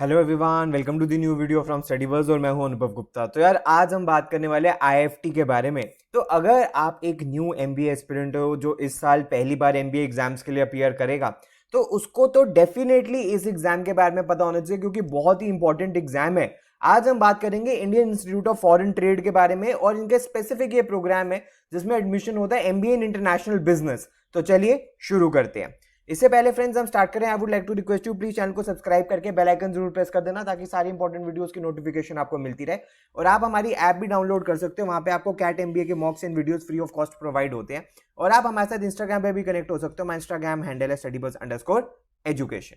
Hello everyone, welcome to the new video from Studyverse और मैं हूं अनुभव गुप्ता। तो यार आज हम बात करने वाले हैं आईएफटी के बारे में। तो अगर आप एक न्यू एमबीए एस्पिरेंट हो जो इस साल पहली बार एमबीए एग्जाम्स के लिए अपीयर करेगा, तो उसको तो डेफिनेटली इस एग्जाम के बारे में पता होना चाहिए क्योंकि बहुत ही इंपॉर्टेंट एग्जाम है। आज हम बात करेंगे Indian institute of foreign trade के बारे में और इनके स्पेसिफिक ये प्रोग्राम है जिसमें एडमिशन होता है एमबीए इन इंटरनेशनल बिजनेस। तो चलिए शुरू करते हैं। इससे पहले फ्रेंड्स हम स्टार्ट करें, I would like to request you please channel को सब्सक्राइब करके बेल आइकन जरूर प्रेस कर देना ताकि सारी इंपॉर्टेंट वीडियोस की नोटिफिकेशन आपको मिलती रहे। और आप हमारी ऐप भी डाउनलोड कर सकते हो, वहां पे आपको कैट एमबीए के मॉक्स and videos free of cost provide होते हैं। और आप हमारे साथ इंस्टाग्राम पे भी कनेक्ट हो सकते हो। माय इंस्टाग्राम हैंडल है studyBuzz_education।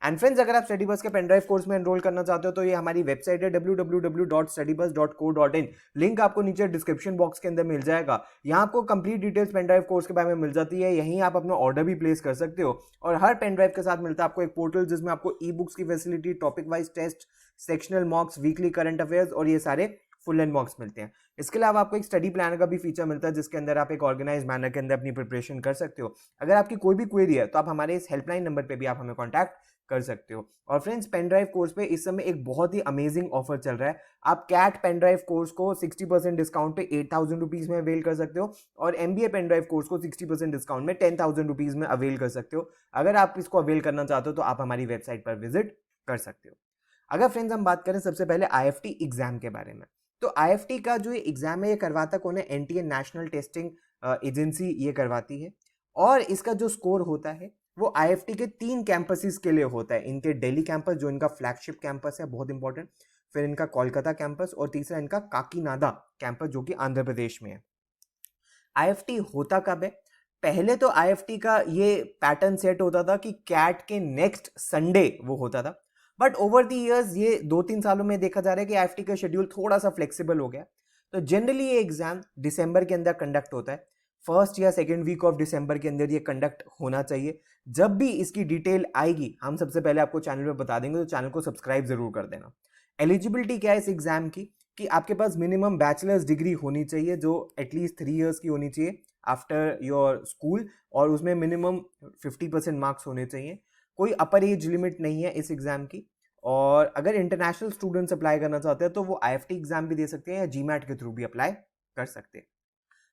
एंड फ्रेंड्स, अगर आप स्टडी बस के पेनड्राइव कोर्स में एनरोल करना चाहते हो तो ये हमारी वेबसाइट है www.studybuzz.co.in। लिंक आपको नीचे डिस्क्रिप्शन बॉक्स के अंदर मिल जाएगा। यहाँ आपको कंप्लीट डिटेल्स पेनड्राइव कोर्स के बारे में मिल जाती है। यहीं आप अपना ऑर्डर भी प्लेस कर सकते हो और हर पेनड्राइव के साथ मिलता है आपको एक पोर्टल जिसमें आपको ई बुक्स की facility, topic wise test, sectional mocks, weekly current affairs और ये सारे फुल एंड मॉक्स मिलते हैं। इसके अलावा आपको एक स्टडी प्लान का भी फीचर मिलता है जिसके अंदर आप एक ऑर्गेनाइज मैनर के अंदर अपनी प्रिपरेशन कर सकते हो। अगर आपकी कोई भी क्वेरी है तो आप हमारे इस हेल्पलाइन नंबर पे भी आप हमें कॉन्टैक्ट कर सकते हो। और फ्रेंड्स, पेन ड्राइव कोर्स पे इस समय एक बहुत ही अमेजिंग ऑफर चल रहा है। आप कैट पेन ड्राइव कोर्स को 60% डिस्काउंट पे 8,000 रुपीज में अवेल कर सकते हो और एमबीए पेन ड्राइव कोर्स को 60% डिस्काउंट में 10,000 रुपीज में अवेल कर सकते हो। अगर आप इसको अवेल करना चाहते हो तो आप हमारी वेबसाइट पर विजिट कर सकते हो। अगर फ्रेंड्स हम बात करें सबसे पहले आईएफटी एग्जाम के बारे में, तो आईएफटी का जो एग्जाम है ये करवाता कौन है? एनटीए नेशनल टेस्टिंग एजेंसी ये करवाती है। और इसका जो स्कोर होता है वो आईएफटी के 3 कैंपसेस के लिए होता है। इनके दिल्ली कैंपस जो इनका फ्लैगशिप कैंपस है, बहुत इंपॉर्टेंट, फिर इनका कोलकाता कैंपस और तीसरा इनका काकीनाडा कैंपस जो कि आंध्र प्रदेश में है। आईएफटी होता कब है? पहले तो आईएफटी का ये पैटर्न सेट होता था कि कैट के नेक्स्ट संडे वो होता था, बट ओवर द इयर्स ये 2-3 सालों में देखा जा रहा है कि आईएफटी का शेड्यूल थोड़ा सा फ्लेक्सिबल हो गया। तो जनरली ये एग्जाम दिसंबर के अंदर कंडक्ट होता है। फर्स्ट या सेकेंड वीक ऑफ दिसंबर के अंदर ये कंडक्ट होना चाहिए। जब भी इसकी डिटेल आएगी हम सबसे पहले आपको चैनल पे बता देंगे, तो चैनल को सब्सक्राइब जरूर कर देना। एलिजिबिलिटी क्या है इस एग्जाम की कि आपके पास मिनिमम बैचलर्स डिग्री होनी चाहिए जो एटलीस्ट 3 इयर्स की होनी चाहिए आफ्टर योर स्कूल, और उसमें मिनिमम 50% मार्क्स होने चाहिए। कोई अपर एज लिमिट नहीं है इस एग्जाम की। और अगर इंटरनेशनल स्टूडेंट्स अप्लाई करना चाहते हैं तो वो आईएफटी एग्जाम भी दे सकते हैं या जीमैट के थ्रू भी अप्लाई कर सकते हैं।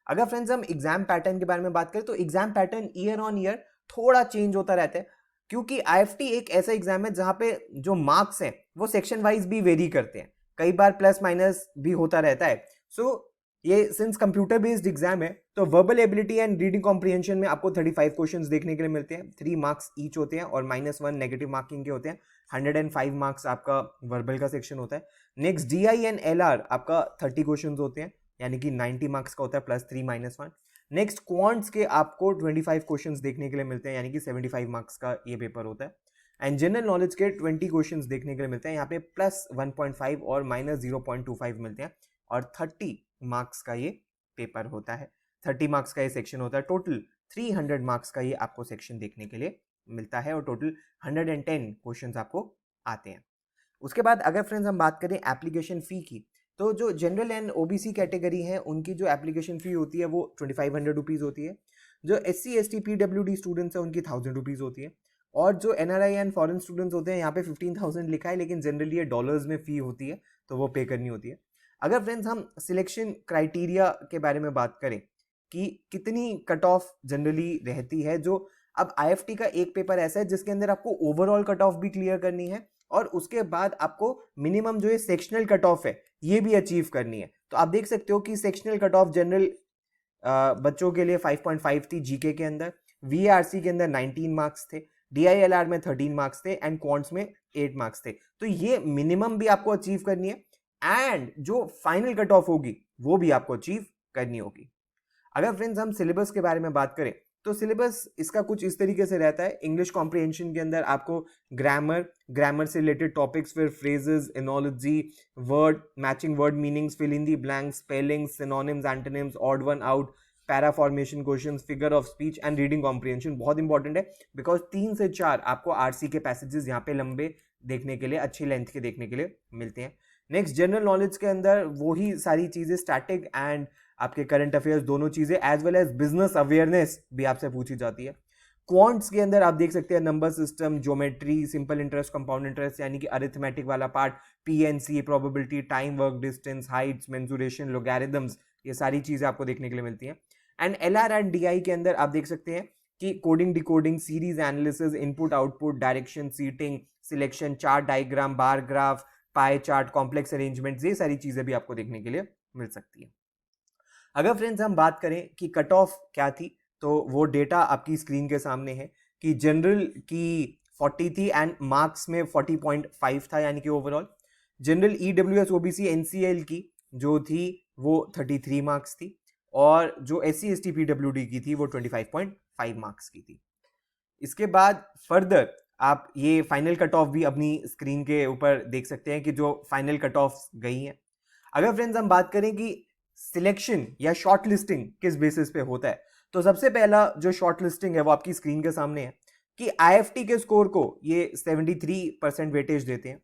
अगर फ्रेंड्स हम एग्जाम पैटर्न के बारे में बात करें तो exam pattern year on year थोड़ा चेंज होता रहता है क्योंकि आईएफटी एक ऐसा एग्जाम है जहां पे जो मार्क्स हैं वो सेक्शन वाइज भी वेरी करते हैं, कई बार प्लस माइनस भी होता रहता है। सो ये सिंस कंप्यूटर बेस्ड एग्जाम है तो verbal ability and reading comprehension में आपको 35 क्वेश्चंस देखने के लिए मिलते हैं। 3 मार्क्स ईच होते हैं और -1 नेगेटिव मार्किंग के होते हैं। 105 मार्क्स आपका वर्बल का सेक्शन होता है। नेक्स्ट डीआई एंड एलआर आपका 30 क्वेश्चंस होते हैं, यानी कि 90 मार्क्स का होता है +3 -1। नेक्स्ट क्वांट्स के आपको 25 क्वेश्चंस देखने के लिए मिलते हैं, यानी कि 75 मार्क्स का ये पेपर होता है। एंड जनरल नॉलेज के 20 क्वेश्चंस देखने के लिए मिलते हैं, यहाँ पे +1.5 और -0.25 मिलते हैं और 30 मार्क्स का ये पेपर होता है। 30 मार्क्स का ये सेक्शन होता है। टोटल 300 मार्क्स का ये आपको सेक्शन देखने के लिए मिलता है और टोटल 110 क्वेश्चंस आपको आते हैं। उसके बाद अगर फ्रेंड्स हम बात करें एप्लीकेशन फ़ी की, तो जो जनरल एंड ओबीसी कैटेगरी है उनकी जो एप्लीकेशन फ़ी होती है वो 2500 रुपीज़ होती है। जो एससी एसटी पीडब्ल्यूडी स्टूडेंट्स हैं उनकी 1000 रुपीज़ होती है। और जो एनआरआई एंड फॉरेन स्टूडेंट्स होते हैं यहाँ पे 15,000 लिखा है, लेकिन जनरली ये डॉलर्स में फ़ी होती है तो वो पे करनी होती है। अगर फ्रेंड्स हम सिलेक्शन क्राइटेरिया के बारे में बात करें कि कितनी कट ऑफ जनरली रहती है, जो अब आईएफटी का एक पेपर ऐसा है जिसके अंदर आपको ओवरऑल कट ऑफ भी क्लियर करनी है और उसके बाद आपको मिनिमम जो है सेक्शनल कट ऑफ है ये भी अचीव करनी है। तो आप देख सकते हो कि सेक्शनल कट ऑफ जनरल बच्चों के लिए 5.5 थी, जीके के अंदर, वीआरसी के अंदर 19 मार्क्स थे, डीआईएलआर में 13 मार्क्स थे एंड क्वांट्स में 8 मार्क्स थे। तो ये मिनिमम भी आपको अचीव करनी है एंड जो फाइनल कट ऑफ होगी वो भी आपको अचीव करनी होगी। अगर फ्रेंड्स हम सिलेबस के बारे में बात करें तो सिलेबस इसका कुछ इस तरीके से रहता है। इंग्लिश कॉम्प्रिहेंशन के अंदर आपको ग्रामर से रिलेटेड टॉपिक्स, फिर phrases, analogy, word matching, word meanings, fill in the blanks, spellings, synonyms, antonyms, odd one out, para formation questions, figure of speech and reading comprehension बहुत इंपॉर्टेंट है because 3 से 4 आपको RC के passages यहाँ पे लंबे देखने के लिए, अच्छी लेंथ के देखने के लिए मिलते हैं। नेक्स्ट जनरल नॉलेज के अंदर वही सारी चीजें, स्टैटिक एंड आपके करंट अफेयर्स दोनों चीजें, as well as business awareness भी आपसे पूछी जाती है। क्वांट्स के अंदर आप देख सकते हैं number system, geometry, simple interest, compound interest यानी कि अरिथमेटिक वाला part, PNC, probability, time, work, distance, heights, mensuration, logarithms, ये सारी चीजें आपको देखने के लिए मिलती हैं। एंड एलआर एंड डीआई के अंदर आप देख सकते हैं कि coding, decoding, series analysis, input output, direction, seating, selection, chart diagram, bar graph, pie chart, complex arrangement, ये सारी चीजें भी आपको देखने के लिए मिल सकती है। अगर फ्रेंड्स हम बात करें कि कट ऑफ क्या थी, तो वो डेटा आपकी स्क्रीन के सामने है कि जनरल की 40 थी एंड मार्क्स में 40.5 था, यानी कि overall general EWS OBC NCL की जो थी वो 33 मार्क्स थी, और जो एससी एसटी पीडब्ल्यूडी की थी वो 25.5 मार्क्स की थी। इसके बाद फर्दर आप ये फाइनल कट ऑफ भी अपनी स्क्रीन के ऊपर देख सकते हैं कि जो फाइनल कट ऑफ गई हैं। अगर फ्रेंड्स हम बात करें कि सिलेक्शन या शॉर्ट लिस्टिंग किस बेसिस पे होता है, तो सबसे पहला जो शॉर्ट लिस्टिंग है वो आपकी स्क्रीन के सामने है कि आईएफटी के स्कोर को ये 73% वेटेज देते हैं,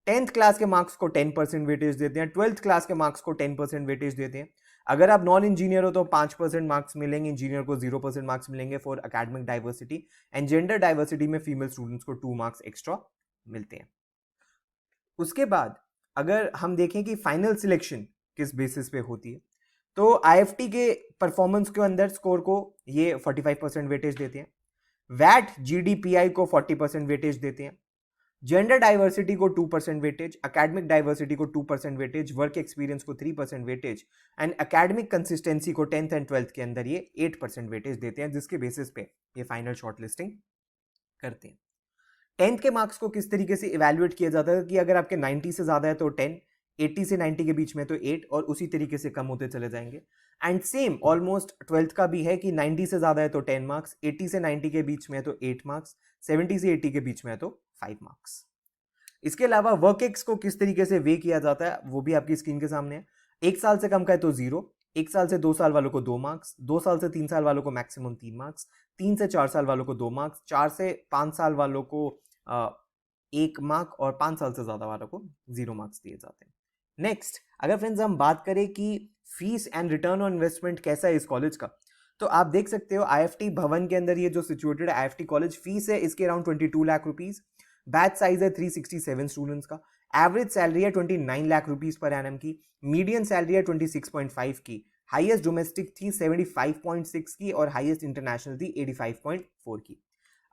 10th क्लास के मार्क्स को 10% वेटेज देते हैं, 12th क्लास के मार्क्स को 10% वेटेज देते हैं। अगर आप नॉन इंजीनियर हो तो 5% मार्क्स मिलेंगे, इंजीनियर को 0% मार्क्स मिलेंगे for academic diversity, and gender diversity में फीमेल स्टूडेंट्स को 2 मार्क्स एक्स्ट्रा मिलते हैं। उसके बाद अगर हम देखें कि फाइनल सिलेक्शन किस बेसिस पे होती है, तो आईएफटी के परफॉर्मेंस के अंदर स्कोर को ये 45% वेटेज देते हैं, वैट जीडीपीआई को 40% वेटेज देते हैं, जेंडर डाइवर्सिटी को 2% वेटेज, एकेडमिक डाइवर्सिटी को 2% वेटेज, वर्क एक्सपीरियंस को 3% वेटेज, एंड एकेडमिक कंसिस्टेंसी को 10th एंड 12th के अंदर ये 8% वेटेज देते हैं, जिसके बेसिस पे ये फाइनल शॉर्ट लिस्टिंग करते हैं। 10th के मार्क्स को किस तरीके से इवेल्युएट किया जाता है कि अगर आपके 90 से ज्यादा है तो 10, 80 से 90 के बीच में तो 8, और उसी तरीके से कम होते चले जाएंगे। एंड सेम ऑलमोस्ट 12th का भी है कि 90 से ज्यादा है तो 10 मार्क्स, 80 से 90 के बीच में है तो 8 मार्क्स, 70 से 80 के बीच में है तो 5 मार्क्स। इसके अलावा वर्क एक्स को किस तरीके से वे किया जाता है वो भी आपकी स्क्रीन के सामने है। 1 साल से कम का है तो 0, 1 साल से 2 साल वालों को 2 मार्क्स, 2 साल से 3 साल वालों को मैक्सिमम 3 मार्क्स, 3 से 4 साल वालों को 2 मार्क्स, 4 से 5 साल वालों को 1 मार्क, और 5 साल से ज्यादा वालों को 0 मार्क्स दिए जाते हैं। नेक्स्ट अगर फ्रेंड्स हम बात करें कि fees and return on investment कैसा है इस कॉलेज का, तो आप देख सकते हो आईएफटी भवन के अंदर ये जो सिचुएटेड आईएफटी कॉलेज, फीस है इसके around 22 lakh rupees, batch size है 367 स्टूडेंट्स का, एवरेज सैलरी है 29 लाख रुपीज पर एनम की, मीडियन सैलरी है 26.5 की, हाईएस्ट डोमेस्टिक थी 75.6 की, और हाईएस्ट इंटरनेशनल थी 85.4 की।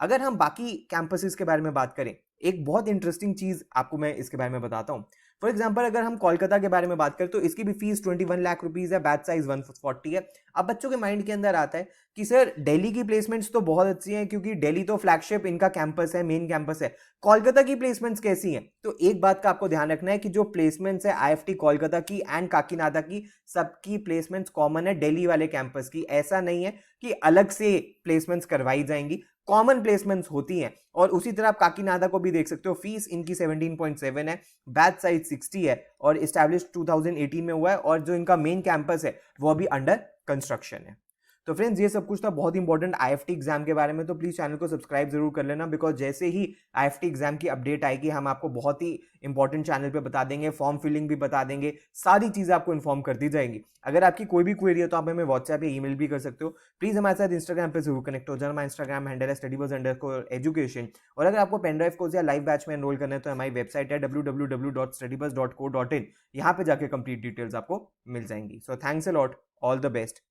अगर हम बाकी कैंपसेस के बारे में बात करें, एक बहुत इंटरेस्टिंग चीज आपको मैं इसके बारे में बताता हूं। फॉर एग्जाम्पल अगर हम कोलकाता के बारे में बात करें तो इसकी भी फीस 21 लाख रुपीज है, बैच साइज 140 है। अब बच्चों के माइंड के अंदर आता है कि सर दिल्ली की प्लेसमेंट्स तो बहुत अच्छी हैं क्योंकि दिल्ली तो फ्लैगशिप इनका कैंपस है, मेन कैंपस है, कोलकाता की प्लेसमेंट्स कैसी हैं? तो एक बात का आपको ध्यान रखना है कि जो प्लेसमेंट्स है आईएफटी कोलकाता की एंड काकीनाडा की, सबकी प्लेसमेंट्स कॉमन है दिल्ली वाले कैंपस की। ऐसा नहीं है कि अलग से प्लेसमेंट्स करवाई जाएंगी, कॉमन प्लेसमेंट्स होती हैं। और उसी तरह आप काकीनाडा को भी देख सकते हो, फीस इनकी 17.7 है, बैच साइज 60 है, और इस्टेब्लिश 2018 में हुआ है, और जो इनका मेन कैंपस है वो अभी अंडर कंस्ट्रक्शन है। तो फ्रेंड्स ये सब कुछ था बहुत इंपॉर्टेंट आईएफटी एग्जाम के बारे में, तो प्लीज चैनल को सब्सक्राइब जरूर कर लेना, बिकॉज जैसे ही आईएफटी एग्जाम की अपडेट आएगी हम आपको बहुत ही इंपॉर्टेंट चैनल पे बता देंगे, फॉर्म फिलिंग भी बता देंगे, सारी चीजें आपको इन्फॉर्म कर दी जाएंगी। अगर आपकी कोई भी क्वेरी है तो आप हमें व्हाट्सएप या ईमेल भी कर सकते हो। प्लीज हमारे साथ इंस्टाग्राम पे जरूर कनेक्ट हो जाना। हमारा इंस्टाग्राम हैंडल है StudyBuzz_education, और अगर आपको पेन ड्राइव कोर्स या लाइव बैच में एनरोल करना है तो हमारी वेबसाइट है www.studybuzz.co.in, यहाँ पे जाके कंप्लीट डिटेल्स आपको मिल जाएंगी। So thanks a lot, all the best.